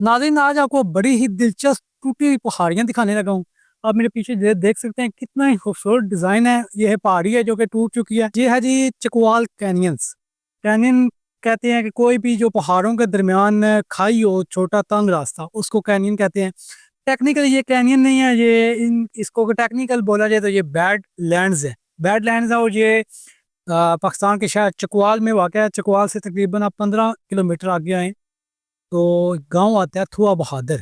नाज़रीन, आज आपको बड़ी ही दिलचस्प टूटी हुई पहाड़ियाँ दिखाने लगा हूँ। आप मेरे पीछे देख सकते हैं कितना ही खूबसूरत डिज़ाइन है। ये है पहाड़ी है जो कि टूट चुकी है। ये है जी चकवाल कैनियंस। कैनियन कहते हैं कि कोई भी जो पहाड़ों के दरमियान खाई हो, छोटा तंग रास्ता, उसको कैनियन कहते हैं। टेक्निकली ये कैनियन नहीं है, ये इसको टेक्निकल बोला जाए तो ये बैड लैंड्स है। बैड लैंड्स है और ये पाकिस्तान के शहर चकवाल में वाक़ है। चकवाल से तकरीबन आप 15 किलोमीटर आगे आएँ तो गाँव आता है थुआ बहादुर,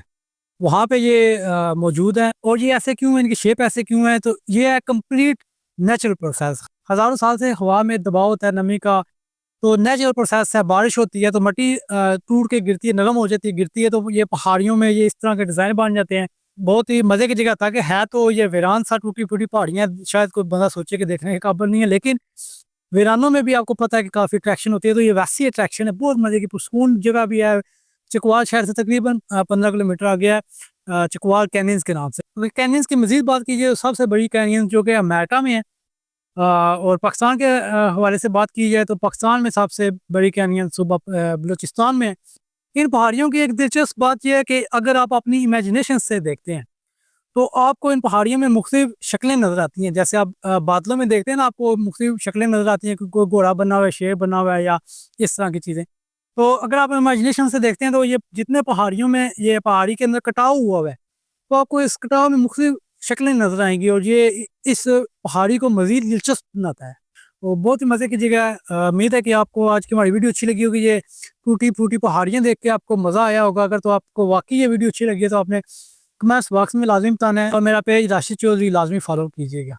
वहाँ पे ये मौजूद है। और ये ऐसे क्यों है, इनकी शेप ऐसे क्यों है, तो ये है कंप्लीट नेचुरल प्रोसेस। हज़ारों साल से हवा में दबाव होता है नमी का, तो नेचुरल प्रोसेस है। बारिश होती है तो मिट्टी टूट के गिरती है, नरम हो जाती है, गिरती है, तो ये पहाड़ियों में ये इस तरह के डिज़ाइन बन जाते हैं। बहुत ही मज़े की जगह था कि है तो ये वीरान सा टूटी-फूटी पहाड़ियाँ, शायद कोई बंदा सोचे कि देखने के काबिल नहीं है, लेकिन वीरानों में भी आपको पता है कि काफ़ी अट्रैक्शन होती है, तो ये वैसी अट्रैक्शन है, बहुत मज़े की पुरसकून जगह भी है। चकवाल शहर से तकरीबन 15 किलोमीटर आ गया है, चकवाल कैनियंस के नाम से। तो कैनियंस की मज़ीद बात कीजिए तो सबसे बड़ी कैनियंस जो कि अमेरिका में है, और पाकिस्तान के हवाले से बात की जाए तो पाकिस्तान में सबसे बड़ी कैनियन सूबा बलूचिस्तान में है। इन पहाड़ियों की एक दिलचस्प बात यह है कि अगर आप अपनी इमेजिनेशन से देखते हैं तो आपको इन पहाड़ियों में मुख्तलिफ शक्लें नज़र आती हैं। जैसे आप बादलों में देखते हैं ना, आपको मुख्तलिफ शक्लें नज़र आती हैं कि कोई घोड़ा बना हुआ है, शेर बना हुआ है या इस तरह की चीज़ें। तो अगर आप इमेजिनेशन से देखते हैं तो ये जितने पहाड़ियों में ये पहाड़ी के अंदर कटाव हुआ हुआ है, तो आपको इस कटाव में मुख्तलिफ शक्लें नज़र आएँगी और ये इस पहाड़ी को मज़ीद दिलचस्प बनाता है। तो बहुत ही मज़े की जगह है। उम्मीद है कि आपको आज की हमारी वीडियो अच्छी लगी होगी। ये टूटी-फूटी पहाड़ियाँ देख के आपको मज़ा आया होगा। अगर तो आपको वाक़ई ये वीडियो अच्छी लगी है तो आपने कमेंट्स बॉक्स में लाज़मी बताना है और मेरा पेज राशिद चौधरी लाज़मी फ़ॉलो कीजिएगा।